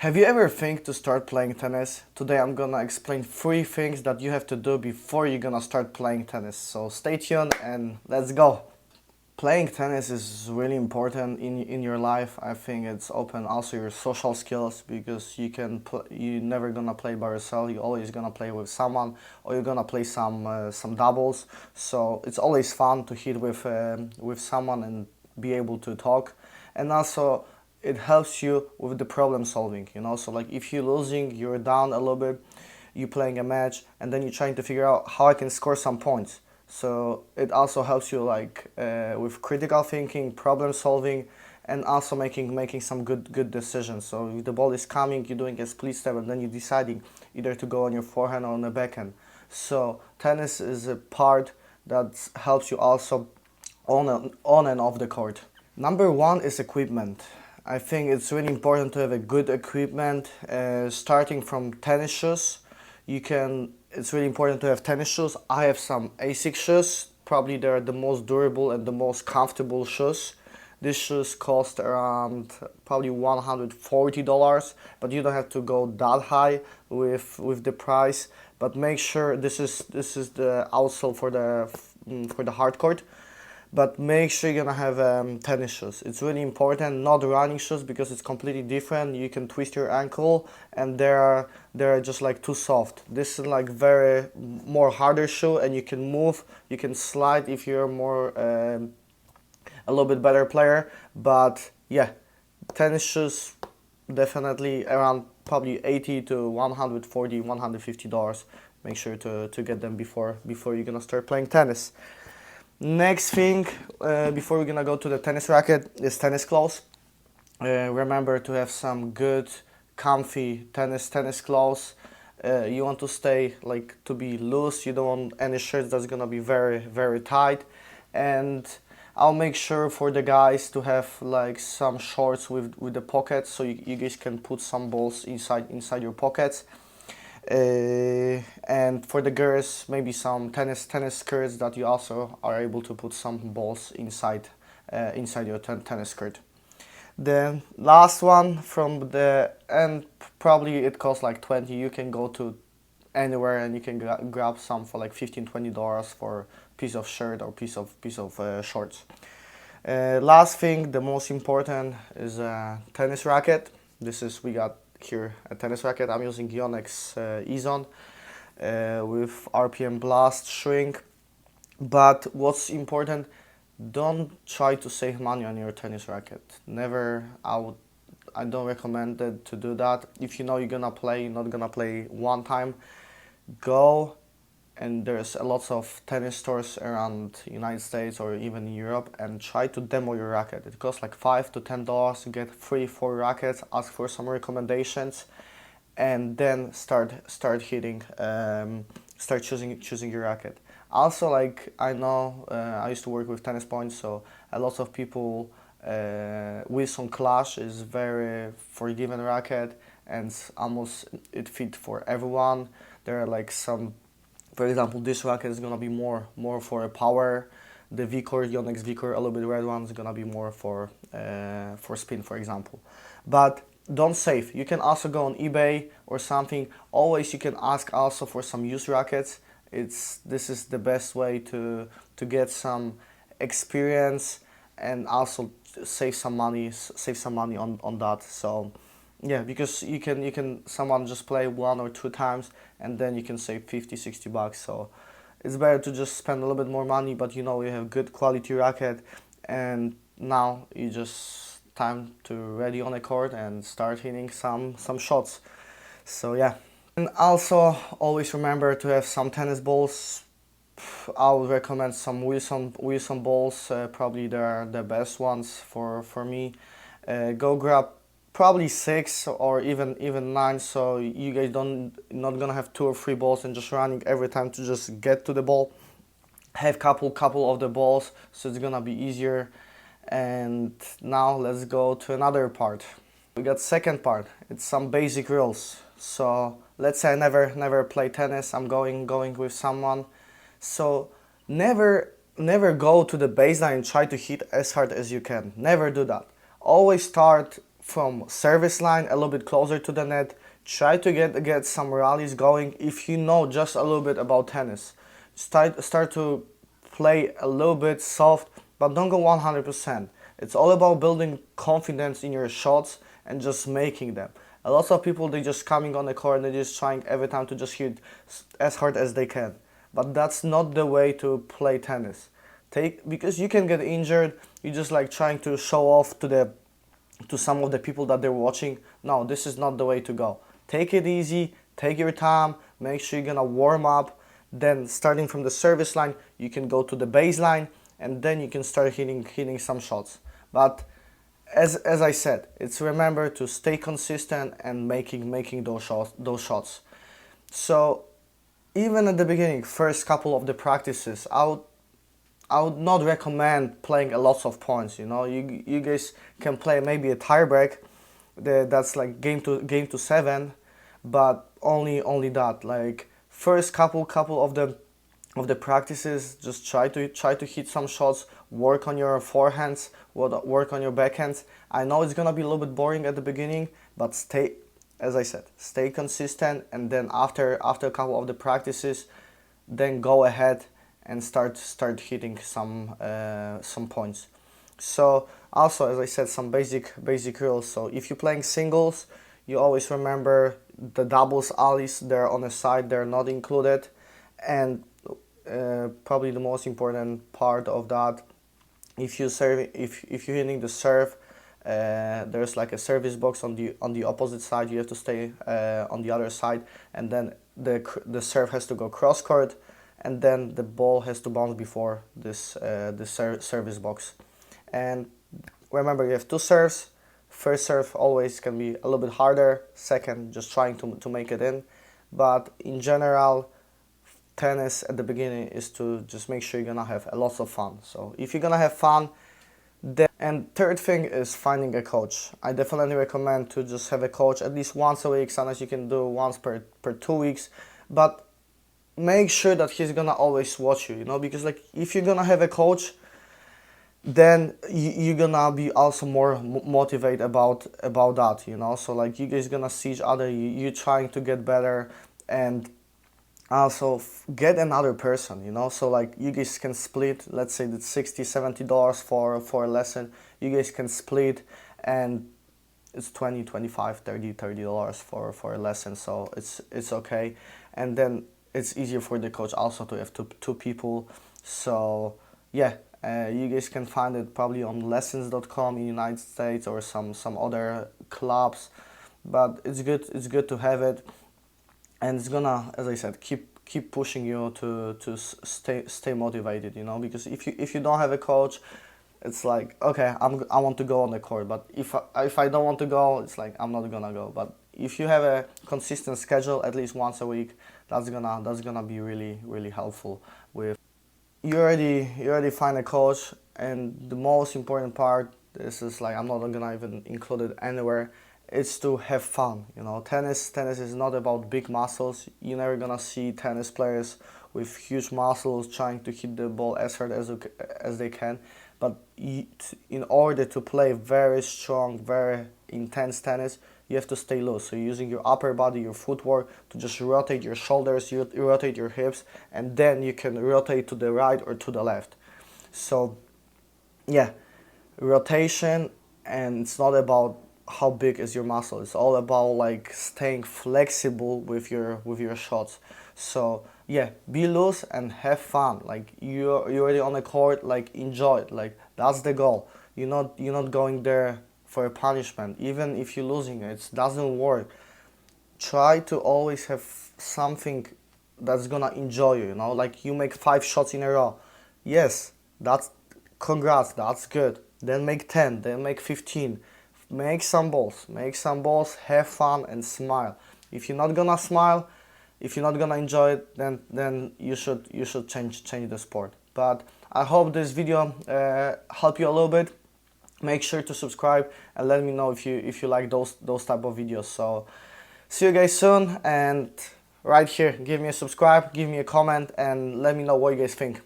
Have you ever think to start playing tennis? Today I'm gonna explain 3 things that you have to do before you're gonna start playing tennis. So stay tuned and let's go. Playing tennis is really important in your life. I think it's open also your social skills because you never gonna play by yourself. You always gonna play with someone or you're gonna play some doubles. So it's always fun to hit with someone and be able to talk. And also it helps you with the problem solving. So like if you're losing, you're down a little bit, you're playing a match, and then you're trying to figure out how I can score some points. So it also helps you like with critical thinking, problem solving, and also making some good decisions. So if the ball is coming, you're doing a split step, and then you're deciding either to go on your forehand or on the backhand. So tennis is a part that helps you also on and off the court. Number one is equipment. I think it's really important to have a good equipment. Starting from tennis shoes, It's really important to have tennis shoes. I have some ASIC shoes. Probably they're the most durable and the most comfortable shoes. These shoes cost around probably $140, but you don't have to go that high with the price. But make sure this is the outsole for the hard court, but make sure you're gonna have tennis shoes. It's really important, not running shoes because it's completely different. You can twist your ankle and they're just like too soft. This is like very more harder shoe, and you can move, you can slide if you're more a little bit better player. But yeah, tennis shoes definitely around probably 80 to 140, $150. Make sure to get them before you're gonna start playing tennis. Next thing, before we're gonna go to the tennis racket, is tennis clothes. Remember to have some good, comfy tennis clothes. You want to stay like to be loose. You don't want any shirts that's gonna be very tight. And I'll make sure for the guys to have like some shorts with the pockets, so you guys can put some balls inside your pockets. And for the girls, maybe some tennis skirts that you also are able to put some balls inside your tennis skirt. The last one from the end, probably it costs like 20. You can go to anywhere and you can grab some for like $15-20 for piece of shirt or piece of shorts. Last thing, the most important, is a tennis racket. We got here a tennis racket. I'm using Yonex Ezone with RPM Blast Shrink. But what's important, don't try to save money on your tennis racket. Never. I don't recommend it to do that. If you know you're not gonna play one time, go, and there's a lots of tennis stores around United States or even Europe, and try to demo your racket. It costs like $5 to $10 to get 3-4 rackets. Ask for some recommendations, and then start hitting. Start choosing your racket. Also, like I know, I used to work with tennis points, so a lot of people. Wilson Clash is very forgiving racket, and almost it fit for everyone. There are like some, for example, this racket is gonna be more for a power. The V-Core, Yonex V-Core, a little bit red one, is gonna be more for spin, for example. But don't save. You can also go on eBay or something. Always you can ask also for some used rackets. This is the best way to get some experience and also save some money on that. So yeah, because you can someone just play 1 or 2 times and then you can save 50-60 bucks. So it's better to just spend a little bit more money, but you have good quality racket, and now you just time to ready on the court and start hitting some shots. So yeah. And also always remember to have some tennis balls. I would recommend some Wilson balls. Probably they're the best ones for me. Go grab probably 6 or even 9, so you guys not gonna have 2 or 3 balls and just running every time to just get to the ball. Have couple of the balls, so it's gonna be easier. And now let's go to another part. We got second part. It's some basic rules. So let's say I never play tennis. I'm going with someone. So never go to the baseline and try to hit as hard as you can. Never do that. Always start from service line a little bit closer to the net. Try to get some rallies going. If you know just a little bit about tennis, start to play a little bit soft, but don't go 100%. It's all about building confidence in your shots and just making them. A lot of people, they just coming on the court and they're just trying every time to just hit as hard as they can. But that's not the way to play tennis. Because you can get injured. You're just like trying to show off to some of the people that they're watching. No, this is not the way to go. Take it easy, take your time, make sure you're gonna warm up. Then starting from the service line, you can go to the baseline, and then you can start hitting some shots. But as I said, it's remember to stay consistent and making those shots. So even at the beginning, first couple of the practices, I would not recommend playing a lot of points. You guys can play maybe a tiebreak, that's like game to 7, but only that. Like first couple of the practices, just try to hit some shots, work on your forehands, work on your backhands. I know it's gonna be a little bit boring at the beginning, but as I said, stay consistent, and then after a couple of the practices, then go ahead and start hitting some points. So also, as I said, some basic rules. So if you're playing singles, you always remember the doubles alleys. They're on the side, they're not included. And probably the most important part of that, if you're hitting the serve, there's like a service box on the opposite side. You have to stay on the other side, and then the serve has to go cross court, and then the ball has to bounce before this service box. And remember, you have two serves. First serve always can be a little bit harder. Second, just trying to make it in. But in general, tennis at the beginning is to just make sure you're gonna have a lot of fun. So if you're gonna have fun, then, and third thing is finding a coach. I definitely recommend to just have a coach at least once a week. Sometimes you can do once per 2 weeks, but make sure that he's gonna always watch you, because like if you're gonna have a coach, then you're gonna be also more motivated about that, so like you guys gonna see each other, you trying to get better, and also get another person, so like you guys can split. Let's say that $60-$70 for a lesson, you guys can split, and it's $20, $25, $30 for a lesson, so it's okay. And then it's easier for the coach also to have two people. So yeah, you guys can find it probably on lessons.com in the United States or some other clubs, but it's good to have it, and it's gonna, as I said, keep pushing you to stay motivated, because if you don't have a coach, it's like, okay, I want to go on the court, but if I don't want to go, it's like I'm not gonna go. But if you have a consistent schedule, at least once a week, that's gonna be really helpful. With you already find a coach, and the most important part, this is like I'm not gonna even include it anywhere. It's to have fun. Tennis is not about big muscles. You're never gonna see tennis players with huge muscles trying to hit the ball as hard as they can. But in order to play very strong, very intense tennis, you have to stay loose. So you're using your upper body, your footwork, to just rotate your shoulders, you rotate your hips, and then you can rotate to the right or to the left. So yeah, rotation, and it's not about how big is your muscle. It's all about like staying flexible with your shots. So yeah, be loose and have fun. Like you're already on the court, like enjoy it. Like that's the goal. You're not going there for a punishment. Even if you're losing, it doesn't work. Try to always have something that's gonna enjoy you. Like you make 5 shots in a row. Yes, that's congrats. That's good. Then make 10. Then make 15. Make some balls, have fun, and smile. If you're not gonna smile, if you're not gonna enjoy it, then you should change the sport. But I hope this video helped you a little bit. Make sure to subscribe and let me know if you like those type of videos. So see you guys soon, and right here, give me a subscribe, give me a comment, and let me know what you guys think.